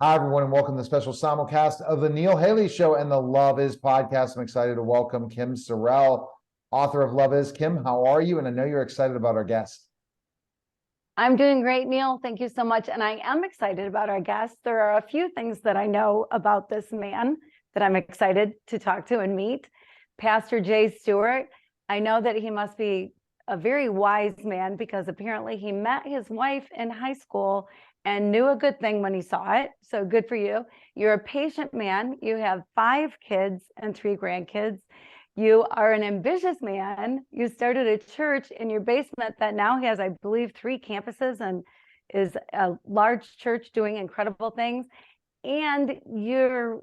Hi, everyone, and welcome to the special simulcast of the Neil Haley Show and the Love Is podcast. I'm excited to welcome Kim Sorrelle, author of Love Is. Kim, how are you? And I know you're excited about our guest. I'm doing great, Neil. Thank you so much. And I am excited about our guest. There are a few things that I know about this man that I'm excited to talk to and meet. Pastor Jay Stewart. I know that he must be a very wise man because apparently he met his wife in high school and knew a good thing when he saw it. So good for you. You're a patient man. You have 5 kids and 3 grandkids. You are an ambitious man. You started a church in your basement that now has, I believe, 3 campuses and is a large church doing incredible things. And you're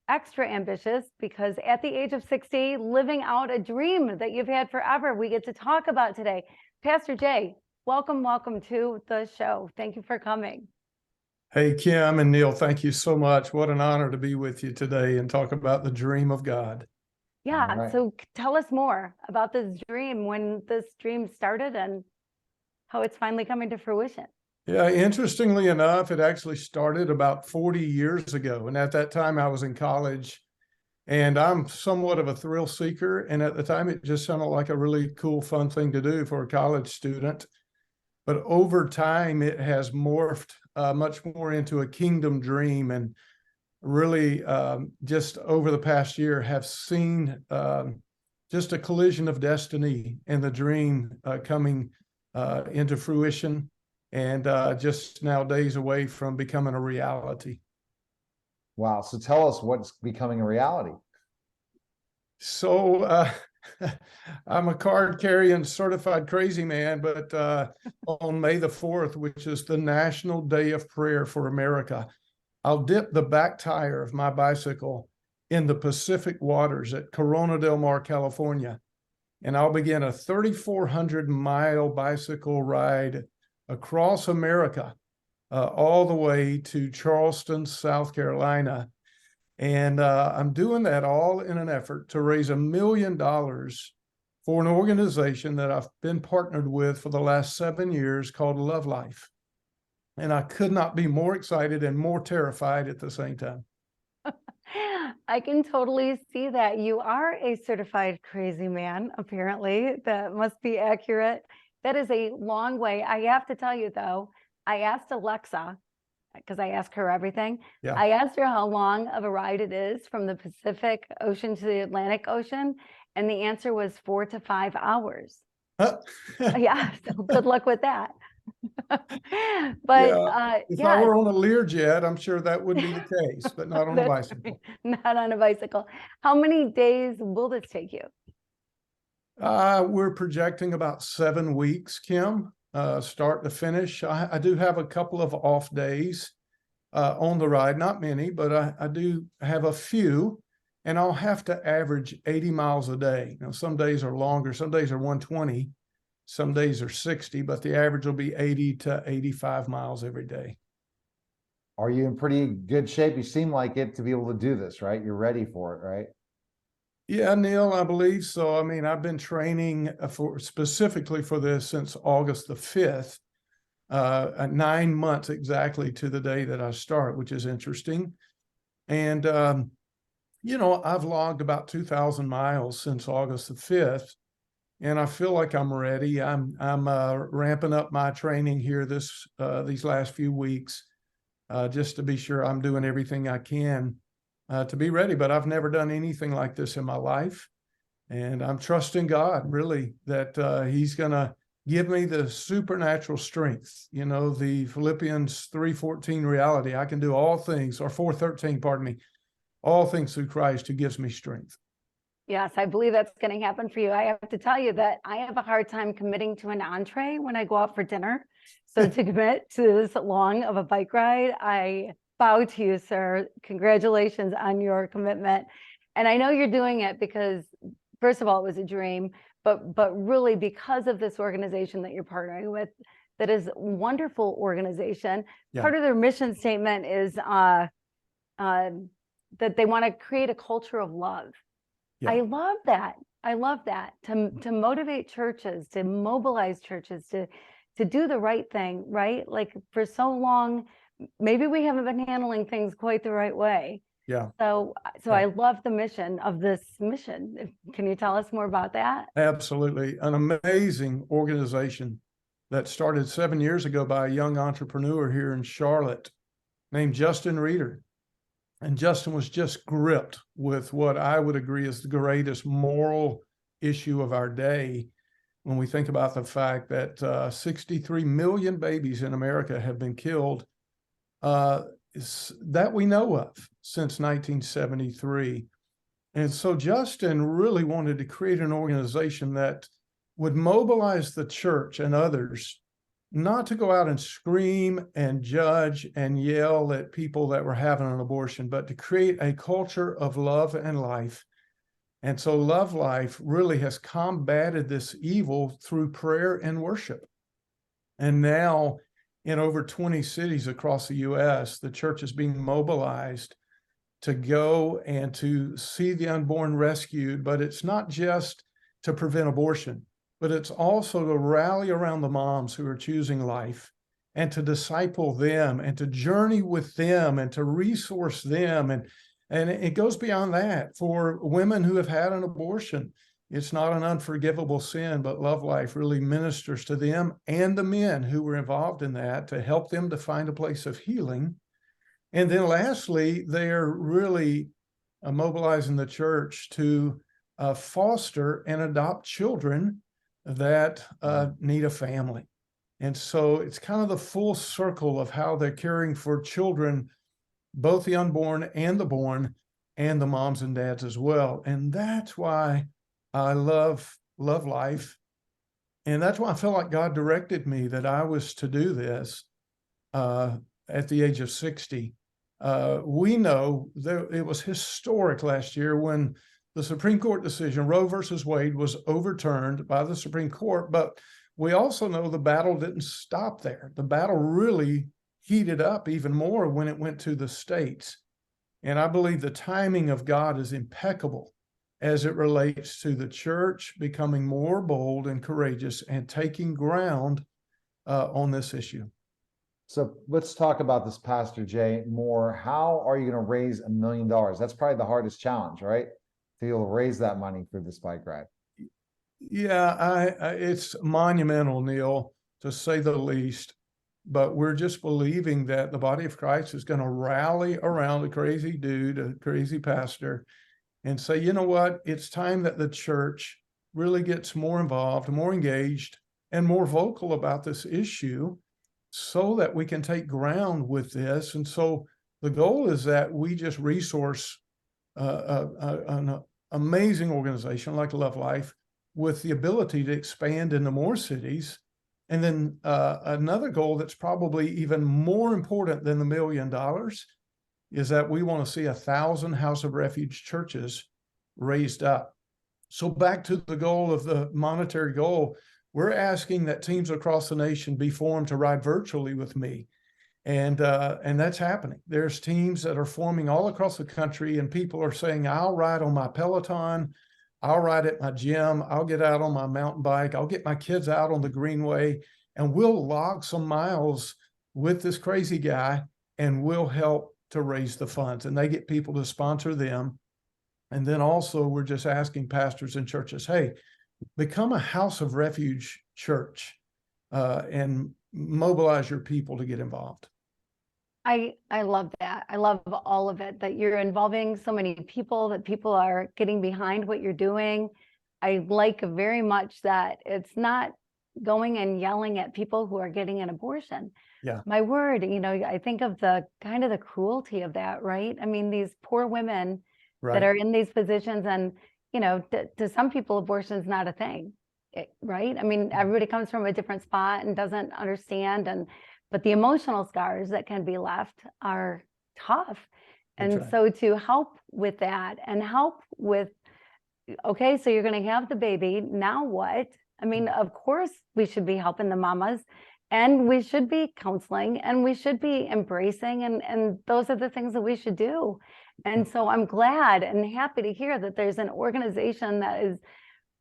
extra ambitious because at the age of 60, living out a dream that you've had forever, we get to talk about today. Pastor Jay, welcome to the show. Thank you for coming. Hey, Kim and Neil, thank you so much. What an honor to be with you today and talk about the dream of God. Yeah, Right. So tell us more about this dream, when this dream started and how it's finally coming to fruition. Yeah, interestingly enough, it actually started about 40 years ago. And at that time, I was in college, and I'm somewhat of a thrill seeker. And at the time, it just sounded like a really cool, fun thing to do for a college student. But over time, it has morphed much more into a kingdom dream, and really just over the past year have seen just a collision of destiny and the dream coming into fruition, and just now days away from becoming a reality. Wow. So tell us what's becoming a reality. So I'm a card-carrying certified crazy man, but on May the 4th, which is the National Day of Prayer for America, I'll dip the back tire of my bicycle in the Pacific waters at Corona del Mar, California, and I'll begin a 3,400-mile bicycle ride across America, all the way to Charleston, South Carolina. And I'm doing that all in an effort to raise $1 million for an organization that I've been partnered with for the last 7 years called Love Life. And I could not be more excited and more terrified at the same time. I can totally see that. You are a certified crazy man, apparently. That must be accurate. That is a long way. I have to tell you, though, I asked Alexa, because I ask her everything. Yeah. I asked her how long of a ride it is from the Pacific Ocean to the Atlantic Ocean, and the answer was 4 to 5 hours. Yeah, so good luck with that. But if I were on a Learjet, I'm sure that would be the case, but not on a bicycle. Not on a bicycle. How many days will this take you? We're projecting about 7 weeks, Kim, start to finish. I do have a couple of off days on the ride, not many, but I do have a few, and I'll have to average 80 miles a day. Now, some days are longer, some days are 120. Some days are 60, but the average will be 80 to 85 miles every day. Are you in pretty good shape? You seem like it to be able to do this, right? You're ready for it, right? Yeah, Neil, I believe so. I mean, I've been training specifically for this since August the 5th, 9 months exactly to the day that I start, which is interesting. And, I've logged about 2,000 miles since August the 5th. And I feel like I'm ready. I'm ramping up my training here these last few weeks, just to be sure I'm doing everything I can to be ready. But I've never done anything like this in my life, and I'm trusting God really that He's going to give me the supernatural strength. You know, the Philippians 3:14 reality. I can do all things, or 4:13, pardon me, all things through Christ who gives me strength. Yes, I believe that's going to happen for you. I have to tell you that I have a hard time committing to an entree when I go out for dinner. So to commit to this long of a bike ride, I bow to you, sir. Congratulations on your commitment. And I know you're doing it because, first of all, it was a dream, but really because of this organization that you're partnering with, that is a wonderful organization. Yeah. Part of their mission statement is that they want to create a culture of love. Yeah. I love that. I love that, to motivate churches, to mobilize churches to do the right thing, right? Like for so long, maybe we haven't been handling things quite the right way. Yeah. So Yeah. I love the mission of this mission. Can you tell us more about that? Absolutely. An amazing organization that started 7 years ago by a young entrepreneur here in Charlotte named Justin Reeder. And Justin was just gripped with what I would agree is the greatest moral issue of our day when we think about the fact that 63 million babies in America have been killed that we know of since 1973. And so Justin really wanted to create an organization that would mobilize the church and others not to go out and scream and judge and yell at people that were having an abortion, but to create a culture of love and life. And so Love Life really has combated this evil through prayer and worship. And now in over 20 cities across the US, the church is being mobilized to go and to see the unborn rescued, but it's not just to prevent abortion, but it's also to rally around the moms who are choosing life and to disciple them and to journey with them and to resource them. And it goes beyond that. For women who have had an abortion, it's not an unforgivable sin, but Love Life really ministers to them and the men who were involved in that to help them to find a place of healing. And then lastly, they're really mobilizing the church to foster and adopt children that need a family. And so it's kind of the full circle of how they're caring for children, both the unborn and the born, and the moms and dads as well. And that's why I love Life. And that's why I felt like God directed me that I was to do this at the age of 60. We know that it was historic last year when the Supreme Court decision, Roe versus Wade, was overturned by the Supreme Court. But we also know the battle didn't stop there. The battle really heated up even more when it went to the states. And I believe the timing of God is impeccable as it relates to the church becoming more bold and courageous and taking ground on this issue. So let's talk about this, Pastor Jay, more. How are you going to raise $1 million? That's probably the hardest challenge, right? To be able to raise that money for this bike ride. Yeah, it's monumental, Neil, to say the least. But we're just believing that the body of Christ is going to rally around a crazy dude, a crazy pastor, and say, you know what? It's time that the church really gets more involved, more engaged, and more vocal about this issue so that we can take ground with this. And so the goal is that we just resource an amazing organization like Love Life with the ability to expand into more cities. And then another goal that's probably even more important than the $1 million is that we want to see 1,000 House of Refuge churches raised up. So back to the goal of the monetary goal, we're asking that teams across the nation be formed to ride virtually with me. And that's happening. There's teams that are forming all across the country, and people are saying, I'll ride on my Peloton, I'll ride at my gym, I'll get out on my mountain bike, I'll get my kids out on the Greenway, and we'll log some miles with this crazy guy, and we'll help to raise the funds. And they get people to sponsor them. And then also we're just asking pastors and churches, hey, become a House of Refuge church and mobilize your people to get involved. I love that. I love all of it, that you're involving so many people, that people are getting behind what you're doing. I like very much that it's not going and yelling at people who are getting an abortion. Yeah. My word, I think of the kind of the cruelty of that, right? I mean, these poor women that are in these positions, and, to some people, abortion is not a thing, right? I mean, everybody comes from a different spot and doesn't understand, but the emotional scars that can be left are tough. And so to help with that and help with, okay, so you're going to have the baby, now what? I mean, of course, we should be helping the mamas, and we should be counseling, and we should be embracing, and those are the things that we should do. And so I'm glad and happy to hear that there's an organization that is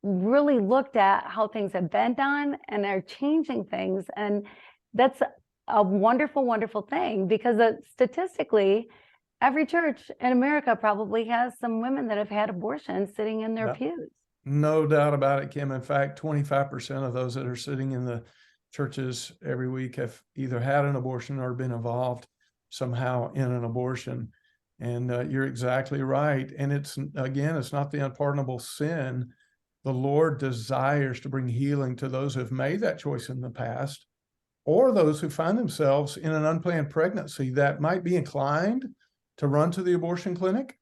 really looked at how things have been done and are changing things. And that's a wonderful, wonderful thing, because statistically, every church in America probably has some women that have had abortions sitting in their Yep. pews. No doubt about it, Kim. In fact, 25% of those that are sitting in the churches every week have either had an abortion or been involved somehow in an abortion. And you're exactly right. And it's not the unpardonable sin. The Lord desires to bring healing to those who have made that choice in the past, or those who find themselves in an unplanned pregnancy that might be inclined to run to the abortion clinic.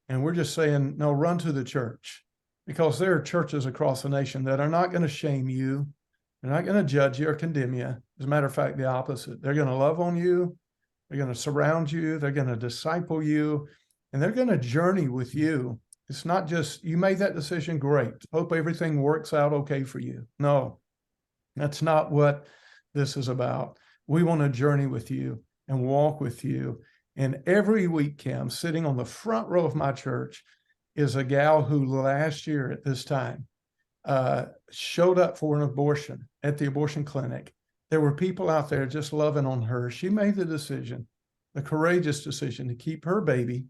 And we're just saying, no, run to the church, because there are churches across the nation that are not going to shame you. They're not going to judge you or condemn you. As a matter of fact, the opposite. They're going to love on you. They're going to surround you. They're going to disciple you, and they're going to journey with you. It's not just, you made that decision, great. Hope everything works out okay for you. No, that's not what this is about. We want to journey with you and walk with you. And every week, Kim, sitting on the front row of my church is a gal who last year at this time showed up for an abortion at the abortion clinic. There were people out there just loving on her. She made the decision, the courageous decision, to keep her baby.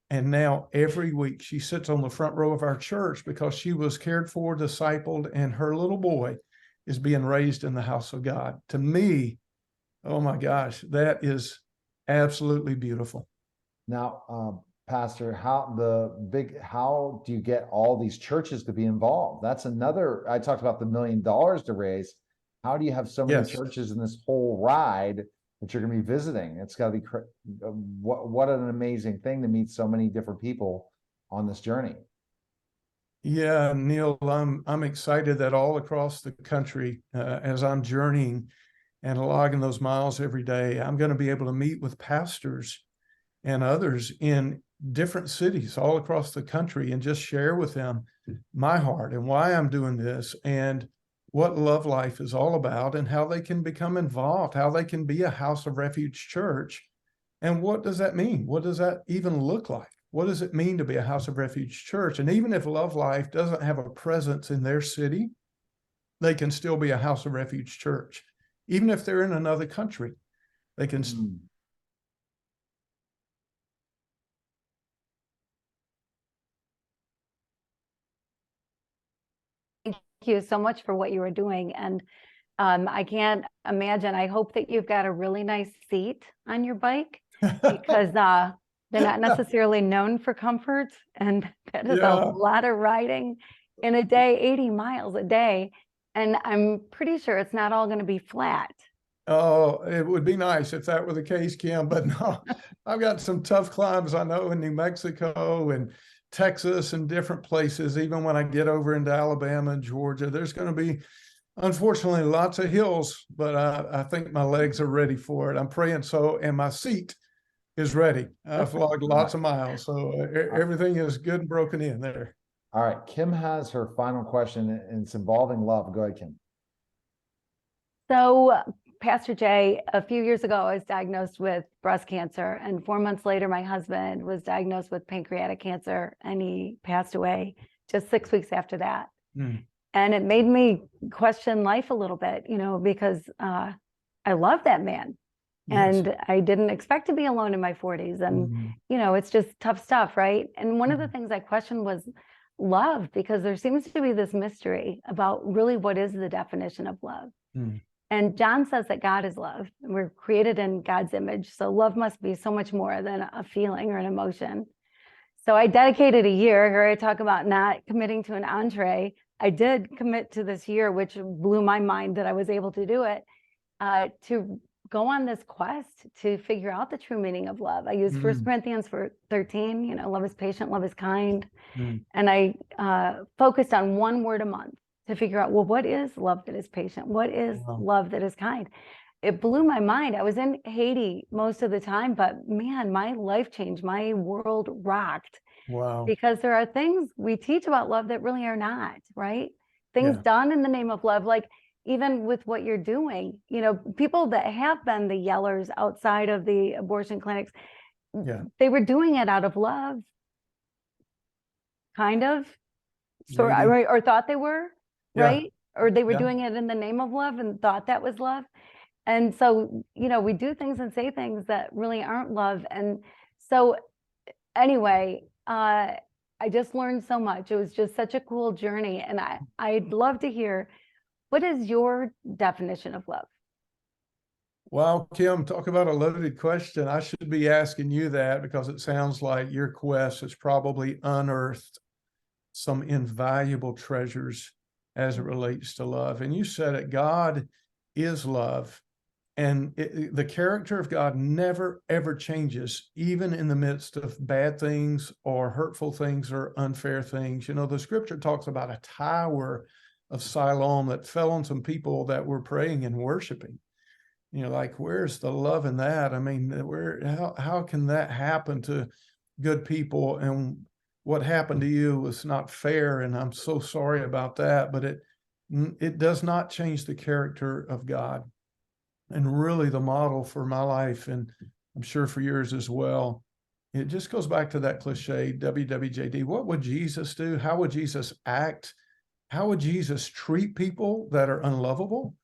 And now every week she sits on the front row of our church because she was cared for, discipled, and her little boy is being raised in the house of God. To me, oh my gosh, that is absolutely beautiful. Now, Pastor, how do you get all these churches to be involved? That's another, I talked about the $1 million to raise. How do you have so many churches in this whole ride that you're going to be visiting? It's got to be, what an amazing thing to meet so many different people on this journey. Yeah, Neil, I'm excited that all across the country, as I'm journeying and logging those miles every day, I'm going to be able to meet with pastors and others in different cities all across the country and just share with them my heart and why I'm doing this and what Love Life is all about and how they can become involved, how they can be a House of Refuge church. And what does that mean? What does that even look like? What does it mean to be a House of Refuge church? And even if Love Life doesn't have a presence in their city, they can still be a House of Refuge church. Even if they're in another country, they can. Thank you so much for what you were doing. And I can't imagine, I hope that you've got a really nice seat on your bike, because they're not necessarily known for comfort. And that is a lot of riding in a day, 80 miles a day. And I'm pretty sure it's not all going to be flat. Oh, it would be nice if that were the case, Kim, but no, I've got some tough climbs I know in New Mexico and Texas and different places. Even when I get over into Alabama and Georgia, there's going to be, unfortunately, lots of hills, but I think my legs are ready for it. I'm praying so, and my seat is ready. I've logged lots of miles, so everything is good and broken in there. All right, Kim has her final question, and it's involving love. Go ahead, Kim. So, Pastor Jay, a few years ago, I was diagnosed with breast cancer, and 4 months later, my husband was diagnosed with pancreatic cancer, and he passed away just 6 weeks after that. And it made me question life a little bit, because I love that man. And I didn't expect to be alone in my 40s. And, it's just tough stuff, right? And one of the things I questioned was love, because there seems to be this mystery about really what is the definition of love. And John says that God is love. We're created in God's image. So love must be so much more than a feeling or an emotion. So I dedicated a year. Here I talk about not committing to an entree. I did commit to this year, which blew my mind that I was able to do it, to go on this quest to figure out the true meaning of love. I use 1 Corinthians 13, love is patient, love is kind. And I focused on one word a month to figure out, well, what is love that is patient? What is love that is kind? It blew my mind. I was in Haiti most of the time, but man, my life changed. My world rocked. Wow. Because there are things we teach about love that really are not, right? Things done in the name of love, like even with what you're doing, people that have been the yellers outside of the abortion clinics, they were doing it out of love, kind of, or thought they were, right? Or they were doing it in the name of love and thought that was love. And so, we do things and say things that really aren't love. And so anyway, I just learned so much. It was just such a cool journey. And I'd love to hear, what is your definition of love? Wow, Kim, talk about a loaded question. I should be asking you that because it sounds like your quest has probably unearthed some invaluable treasures as it relates to love. And you said it, God is love. And the character of God never, ever changes, even in the midst of bad things or hurtful things or unfair things. The scripture talks about a tower of Siloam that fell on some people that were praying and worshiping. Like, where's the love in that? I mean, how can that happen to good people? And what happened to you was not fair. And I'm so sorry about that, but it does not change the character of God. And really the model for my life, and I'm sure for yours as well, it just goes back to that cliche, WWJD. What would Jesus do? How would Jesus act? How would Jesus treat people that are unlovable?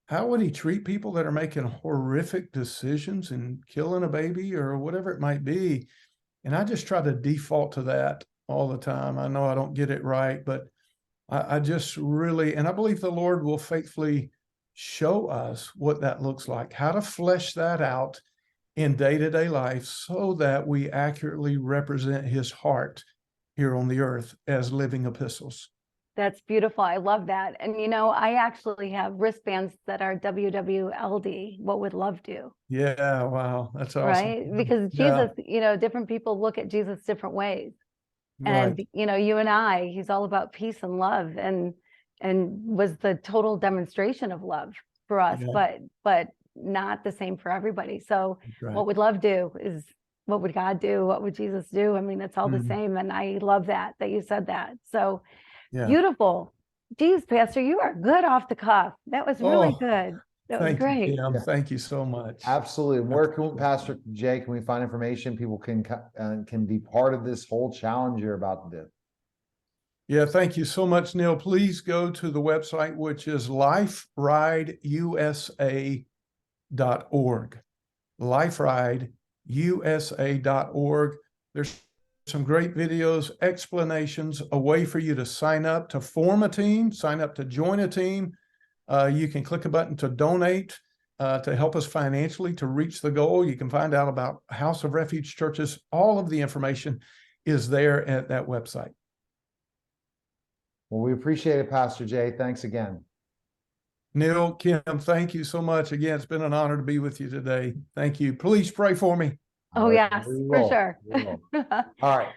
How would he treat people that are making horrific decisions and killing a baby or whatever it might be? And I just try to default to that all the time. I know I don't get it right, but I just really, and I believe the Lord will faithfully show us what that looks like, how to flesh that out in day-to-day life so that we accurately represent his heart here on the earth as living epistles. That's beautiful. I love that. And, I actually have wristbands that are WWLD. What would love do? Yeah. Wow. That's awesome. Right. Because Jesus, different people look at Jesus different ways. And, Right. you and I, he's all about peace and love and was the total demonstration of love for us, but not the same for everybody. So what would love do is, what would God do? What would Jesus do? I mean, it's all the same. And I love that you said that. So beautiful. Geez, Pastor, you are good off the cuff. That was really good. That was great. You, Kim. Thank you so much. Absolutely. Where can Pastor Jay, can we find information? People can be part of this whole challenge you're about to do. Yeah, thank you so much, Neil. Please go to the website, which is liferideusa.org. liferideusa.org. There's some great videos, explanations, a way for you to sign up to form a team, sign up to join a team. You can click a button to donate to help us financially to reach the goal. You can find out about House of Refuge churches. All of the information is there at that website. Well, we appreciate it, Pastor Jay. Thanks again. Neil, Kim, thank you so much. Again, it's been an honor to be with you today. Thank you. Please pray for me. Oh, yes, for sure. All right.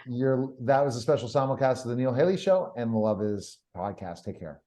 That was a special simulcast of the Neil Haley Show and the Love Is podcast. Take care.